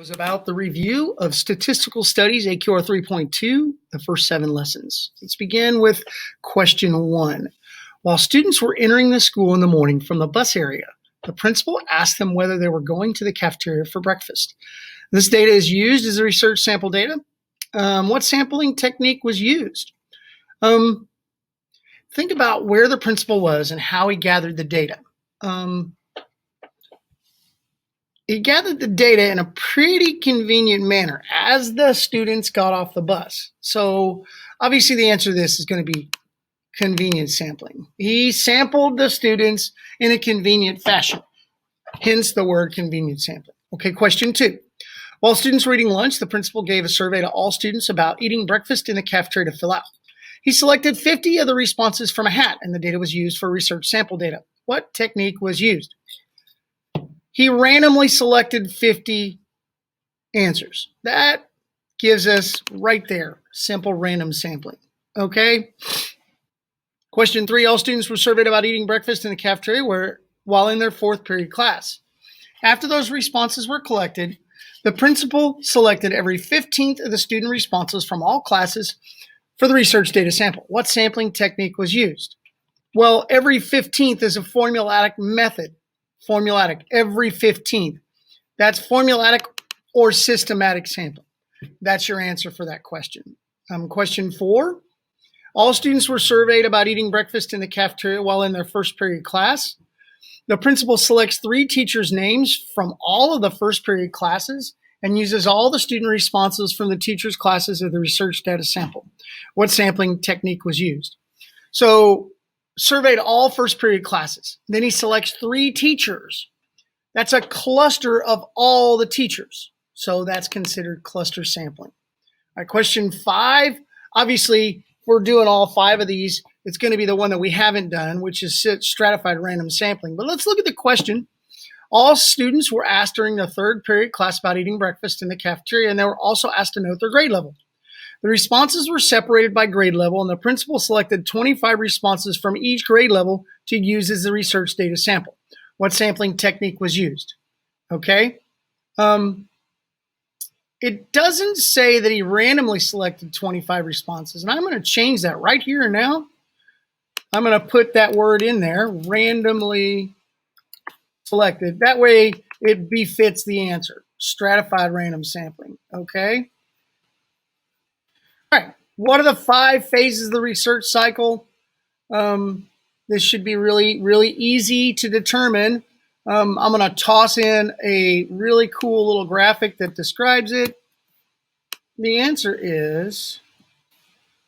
Was about the review of Statistical Studies AQR 3.2, the first 7 lessons. Let's begin with question 1. While students were entering the school in the morning from the bus area, the principal asked them whether they were going to the cafeteria for breakfast. This data is used as a research sample data. What sampling technique was used? Think about where the principal was and how he gathered the data. He gathered the data in a pretty convenient manner as the students got off the bus. So obviously the answer to this is going to be convenient sampling. He sampled the students in a convenient fashion, hence the word convenient sampling. Okay, question 2. While students were eating lunch, the principal gave a survey to all students about eating breakfast in the cafeteria to fill out. He selected 50 of the responses from a hat, and the data was used for research sample data. What technique was used? He randomly selected 50 answers. That gives us right there, simple random sampling. Okay. Question 3, all students were surveyed about eating breakfast in the cafeteria while in their 4th period class. After those responses were collected, the principal selected every 15th of the student responses from all classes for the research data sample. What sampling technique was used? Well, every 15th is a formulatic method. Formulatic, every 15th. That's formulatic or systematic sampling. That's your answer for that question. Question 4, all students were surveyed about eating breakfast in the cafeteria while in their 1st period class. The principal selects 3 teachers' names from all of the 1st period classes and uses all the student responses from the teachers' classes of the research data sample. What sampling technique was used? So, surveyed all 1st period classes. Then he selects 3 teachers. That's a cluster of all the teachers. So that's considered cluster sampling. All right, question 5. Obviously, if we're doing all 5 of these, it's going to be the one that we haven't done, which is stratified random sampling. But let's look at the question. All students were asked during the 3rd period class about eating breakfast in the cafeteria, and they were also asked to note their grade level. The responses were separated by grade level, and the principal selected 25 responses from each grade level to use as the research data sample. What sampling technique was used? Okay. It doesn't say that he randomly selected 25 responses, and I'm going to change that right here and now. I'm going to put that word in there, randomly selected. That way it befits the answer, stratified random sampling. Okay. All right, what are the 5 phases of the research cycle? This should be really, really easy to determine. I'm going to toss in a really cool little graphic that describes it. The answer is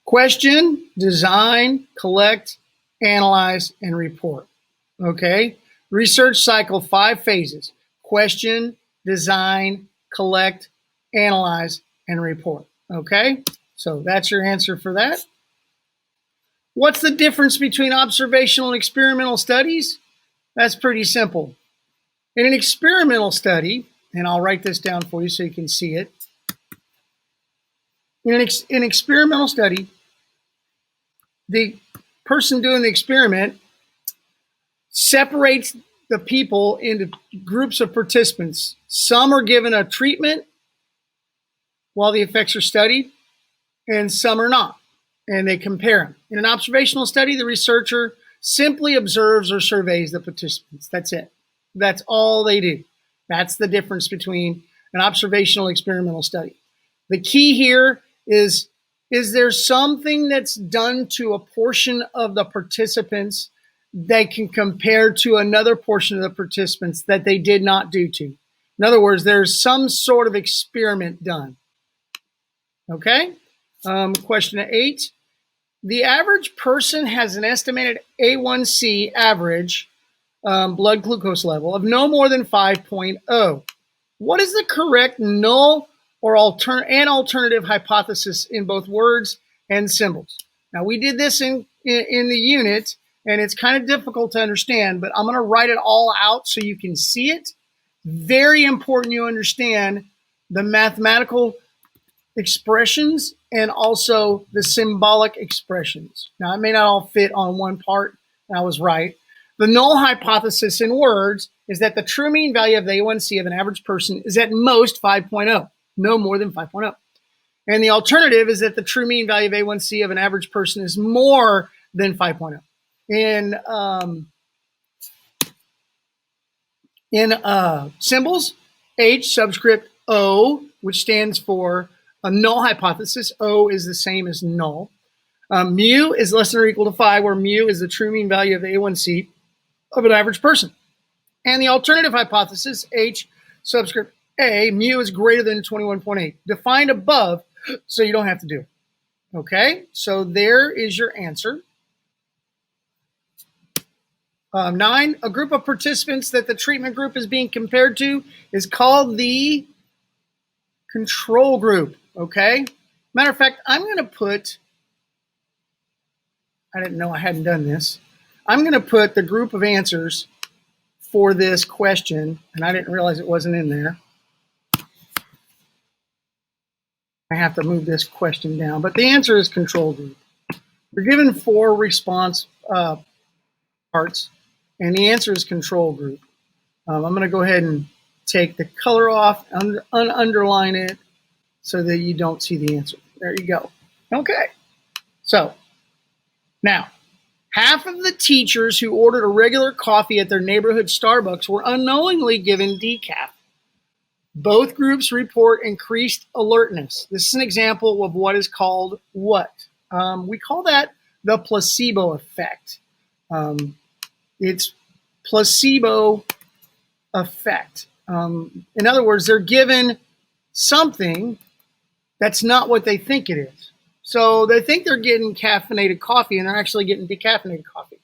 question, design, collect, analyze, and report. Okay, research cycle, 5 phases: question, design, collect, analyze, and report. Okay. So that's your answer for that. What's the difference between observational and experimental studies? That's pretty simple. In an experimental study, and I'll write this down for you so you can see it. In an experimental study, the person doing the experiment separates the people into groups of participants. Some are given a treatment while the effects are studied, and some are not, and they compare them. In an observational study, the researcher simply observes or surveys the participants. That's it. That's all they do. That's the difference between an observational and experimental study. The key here is there something that's done to a portion of the participants that can compare to another portion of the participants that they did not do to? In other words, there's some sort of experiment done. Okay? Question 8. The average person has an estimated A1C average blood glucose level of no more than 5.0. What is the correct null or alternative hypothesis in both words and symbols? Now, we did this in the unit, and it's kind of difficult to understand, but I'm going to write it all out so you can see it. Very important you understand the mathematical expressions and also the symbolic expressions. Now, it may not all fit on one part, and I was right, The null hypothesis in words is that the true mean value of the A1C of an average person is at most 5.0, no more than 5.0. And the alternative is that the true mean value of A1C of an average person is more than 5.0. In symbols, H subscript O, which stands for a null hypothesis. O is the same as null. Mu is less than or equal to 5, where mu is the true mean value of the A1C of an average person. And the alternative hypothesis, H subscript A, mu is greater than 21.8, defined above, so you don't have to do it. Okay, so there is your answer. 9, a group of participants that the treatment group is being compared to is called the control group. Okay, matter of fact, I'm going to put, I didn't know I hadn't done this. I'm going to put the group of answers for this question, and I didn't realize it wasn't in there. I have to move this question down, but the answer is control group. You're given 4 response parts, and the answer is control group. I'm going to go ahead and take the color off, underline it, so that you don't see the answer. There you go. Okay. So, now, half of the teachers who ordered a regular coffee at their neighborhood Starbucks were unknowingly given decaf. Both groups report increased alertness. This is an example of what is called what? We call that the placebo effect. It's placebo effect. In other words, they're given something that's not what they think it is. So they think they're getting caffeinated coffee, and they're actually getting decaffeinated coffee.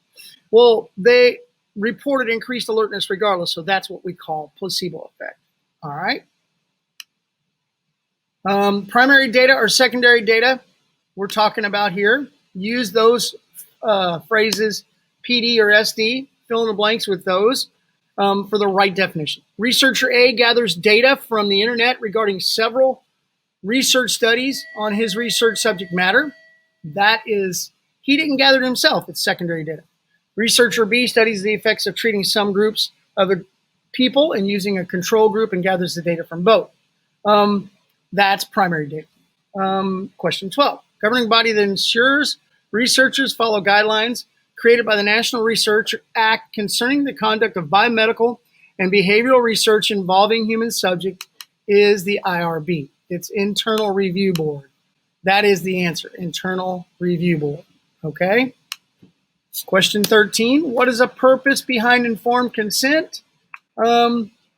Well, they reported increased alertness regardless, so that's what we call placebo effect. All right. Primary data or secondary data we're talking about here. Use those phrases PD or SD, fill in the blanks with those for the right definition. Researcher A gathers data from the internet regarding several research studies on his research subject matter. That is, he didn't gather it himself. It's secondary data. Researcher B studies the effects of treating some groups of people and using a control group and gathers the data from both. That's primary data. Question 12. Governing body that ensures researchers follow guidelines created by the National Research Act concerning the conduct of biomedical and behavioral research involving human subject is the IRB. It's Internal Review Board. That is the answer, Internal Review Board. Okay? Question 13. What is a purpose behind informed consent?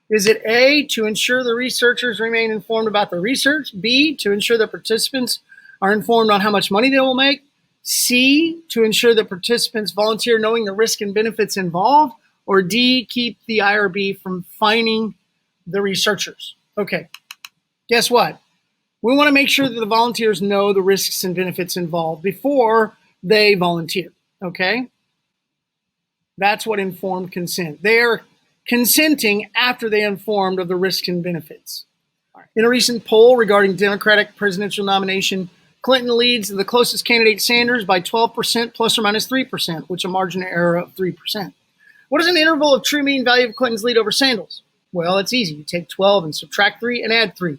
Is it A, to ensure the researchers remain informed about the research? B, to ensure that participants are informed on how much money they will make? C, to ensure that participants volunteer knowing the risk and benefits involved? Or D, keep the IRB from fining the researchers? Okay, guess what? We want to make sure that the volunteers know the risks and benefits involved before they volunteer, okay? That's what informed consent. They're consenting after they are informed of the risks and benefits. In a recent poll regarding Democratic presidential nomination, Clinton leads the closest candidate, Sanders, by 12% plus or minus 3%, which is a margin of error of 3%. What is an interval of true mean value of Clinton's lead over Sanders? Well, it's easy. You take 12 and subtract 3 and add 3.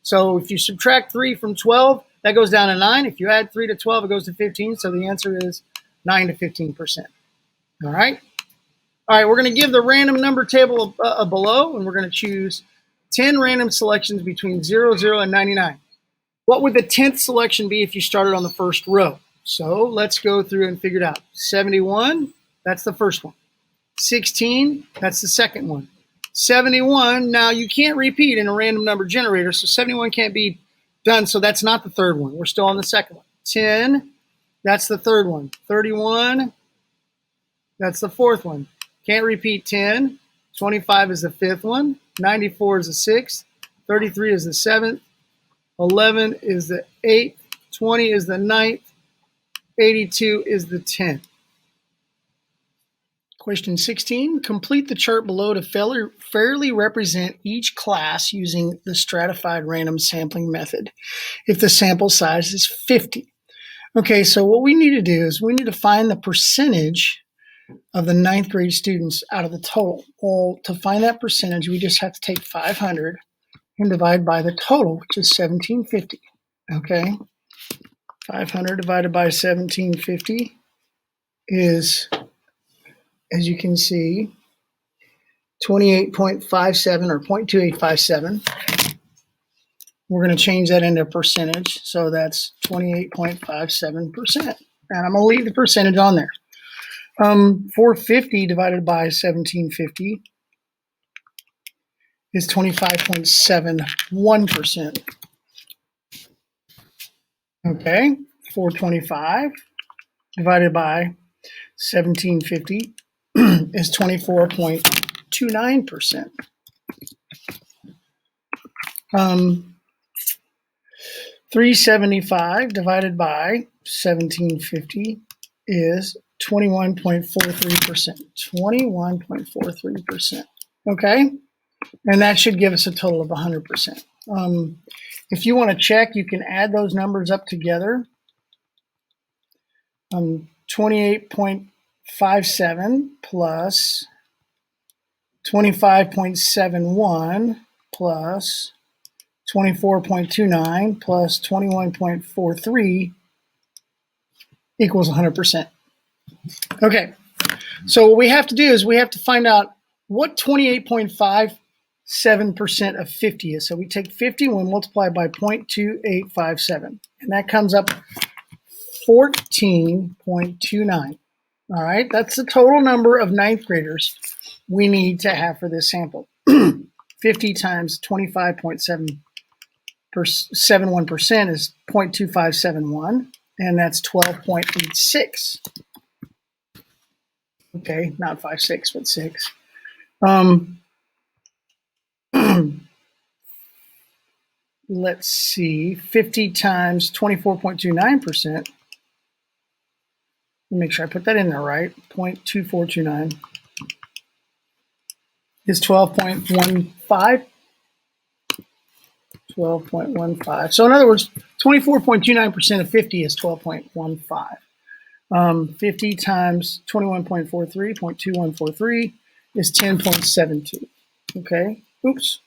So if you subtract 3 from 12, that goes down to 9. If you add 3 to 12, it goes to 15. So the answer is 9 to 15%. All right. All right, we're going to give the random number table below, and we're going to choose 10 random selections between 0, 0, and 99. What would the 10th selection be if you started on the first row? So let's go through and figure it out. 71, that's the first one. 16, that's the second one. 71, now you can't repeat in a random number generator, so 71 can't be done, so that's not the third one. We're still on the second one. 10, that's the third one. 31, that's the fourth one. Can't repeat 10. 25 is the fifth one. 94 is the sixth. 33 is the seventh. 11 is the eighth. 20 is the ninth. 82 is the 10th. Question 16. Complete the chart below to fairly represent each class using the stratified random sampling method if the sample size is 50. Okay, so what we need to do is we need to find the percentage of the ninth grade students out of the total. Well, to find that percentage, we just have to take 500 and divide by the total, which is 1750. Okay, 500 divided by 1750 is, as you can see, 28.57 or 0.2857. We're going to change that into percentage, so that's 28.57%. And I'm going to leave the percentage on there. 450 divided by 1750 is 25.71%. Okay, 425 divided by 1750 is 24.29%. 375 divided by 1750 is 21.43%. 21.43%. Okay, and that should give us a total of 100%. If you want to check, you can add those numbers up together. 28.57 plus 25.71 plus 24.29 plus 21.43 equals 100%. Okay, so what we have to do is we have to find out what 28.57% of 50 is. So we take 50 and we multiply by 0.2857, and that comes up 14.29. All right, that's the total number of ninth graders we need to have for this sample. 50 times 25.71% is 0.2571, and that's 12.86. Okay, not 5.6, but 6. Let's see, 50 times 24.29%. Let me make sure I put that in there right. 0.2429 is 12.15. 12.15. So in other words, 24.29% of 50 is 12.15. 50 times 21.43, 0.2143 is 10.72. Okay, oops.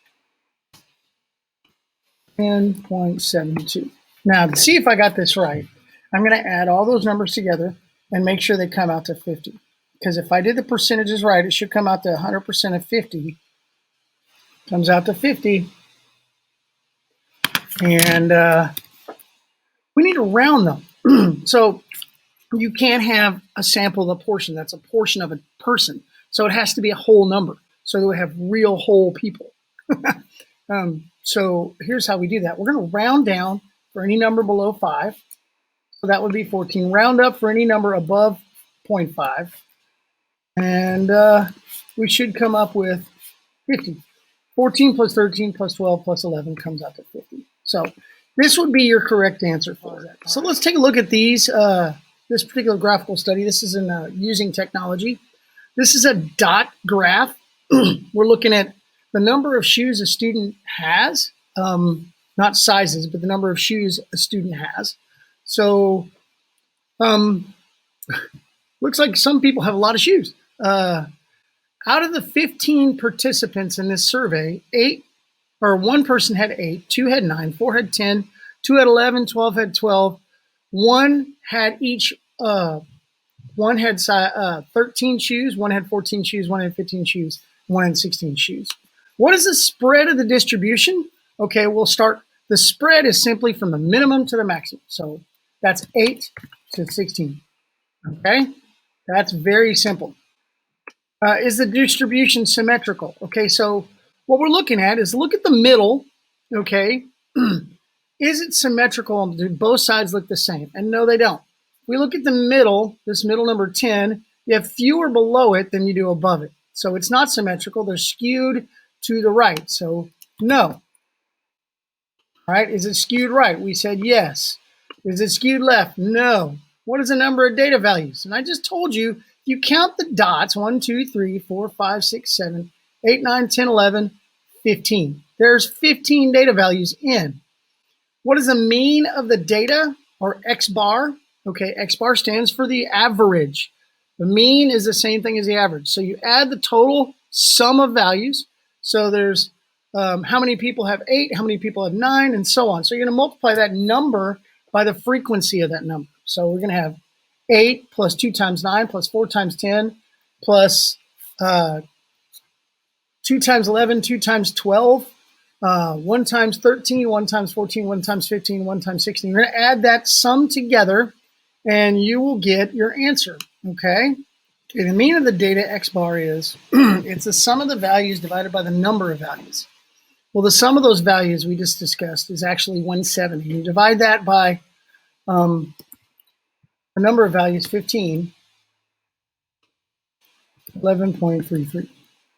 10.72. Now, to see if I got this right, I'm going to add all those numbers together and make sure they come out to 50. Because if I did the percentages right, it should come out to 100% of 50. Comes out to 50. And we need to round them. So you can't have a sample of a portion. That's a portion of a person. So it has to be a whole number. So that we have real whole people. So here's how we do that. We're going to round down for any number below 5. So that would be 14. Round up for any number above 0.5. And we should come up with 50. 14 plus 13 plus 12 plus 11 comes out to 50. So this would be your correct answer for that. So let's take a look at these. This particular graphical study. This is in using technology. This is a dot graph. We're looking at the number of shoes a student has, not sizes, but the number of shoes a student has. So looks like some people have a lot of shoes. Out of the 15 participants in this survey, one person had 8, 2 had 9, 4 had 10, 2 had 11, 12 had 12. One had 13 shoes, one had 14 shoes, one had 15 shoes, one had 16 shoes. What is the spread of the distribution? Okay, we'll start. The spread is simply from the minimum to the maximum. So that's 8 to 16. Okay, that's very simple. Is the distribution symmetrical? Okay, so what we're looking at is look at the middle. Okay, is it symmetrical? Do both sides look the same? And no, they don't. We look at the middle, this middle number 10, you have fewer below it than you do above it. So it's not symmetrical. They're skewed to the right. So no. All right, is it skewed right? We said yes. Is it skewed left? No. What is the number of data values? And I just told you, you count the dots, 1, 2, 3, 4, 5, 6, 7, 8, 9, 10, 11, 15. There's 15 data values in. What is the mean of the data, or X bar? Okay, X bar stands for the average. The mean is the same thing as the average. So you add the total sum of values. So there's how many people have 8, how many people have 9, and so on. So you're going to multiply that number by the frequency of that number. So we're going to have 8 plus 2 times 9 plus 4 times 10 plus 2 times 11, 2 times 12, 1 times 13, 1 times 14, 1 times 15, 1 times 16. You're going to add that sum together, and you will get your answer, okay? The mean of the data X bar is, it's the sum of the values divided by the number of values. Well, the sum of those values we just discussed is actually 170. You divide that by the number of values, 15, 11.33. And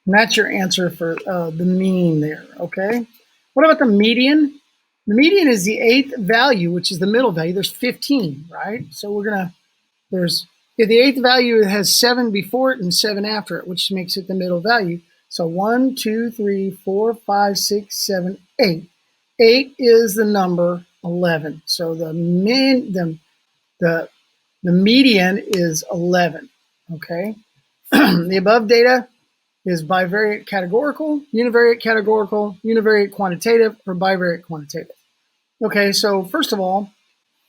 that's your answer for the mean there, okay? What about the median? The median is the 8th value, which is the middle value. There's 15, right? So we're going to, if the 8th value has 7 before it and 7 after it, which makes it the middle value. So 1, 2, 3, 4, 5, 6, 7, 8. 8 is the number 11. So the median is 11, okay? The above data is bivariate categorical, univariate quantitative, or bivariate quantitative. Okay, so first of all,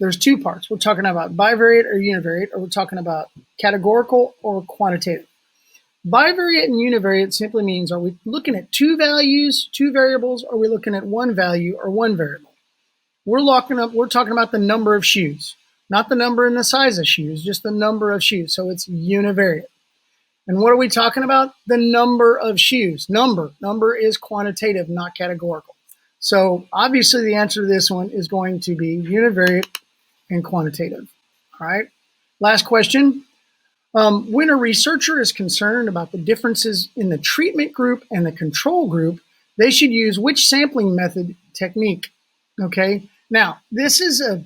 there's two parts. We're talking about bivariate or univariate, or we're talking about categorical or quantitative. Bivariate and univariate simply means, are we looking at two values, two variables, or are we looking at one value or one variable? We're talking about the number of shoes, not the number and the size of shoes, just the number of shoes. So it's univariate. And what are we talking about? The number of shoes. Number is quantitative, not categorical. So obviously the answer to this one is going to be univariate and quantitative. All right. Last question. When a researcher is concerned about the differences in the treatment group and the control group, they should use which sampling method technique? Okay. Now, this is a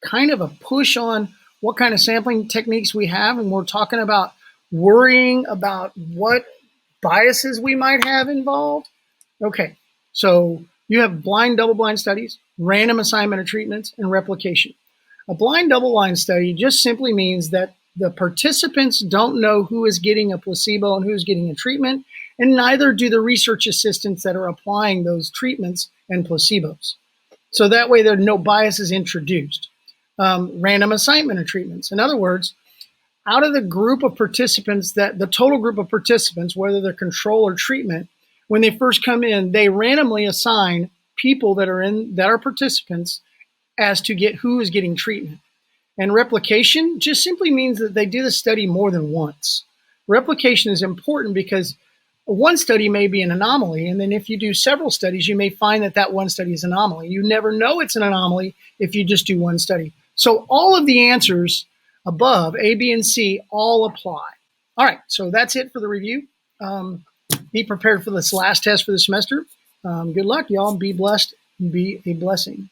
kind of a push on what kind of sampling techniques we have, and we're talking about worrying about what biases we might have involved. Okay, so you have blind, double-blind studies, random assignment of treatments, and replication. A blind double-blind study just simply means that the participants don't know who is getting a placebo and who is getting a treatment, and neither do the research assistants that are applying those treatments and placebos. So that way there are no biases introduced. Random assignment of treatments. In other words, out of the group of participants, the total group of participants, whether they're control or treatment, when they first come in, they randomly assign people that are participants as to get who is getting treatment. And replication just simply means that they do the study more than once. Replication is important because one study may be an anomaly, and then if you do several studies, you may find that one study is an anomaly. You never know it's an anomaly if you just do one study. So all of the answers above, A, B, and C, all apply. All right, so that's it for the review. Be prepared for this last test for the semester. Good luck, y'all. Be blessed. Be a blessing.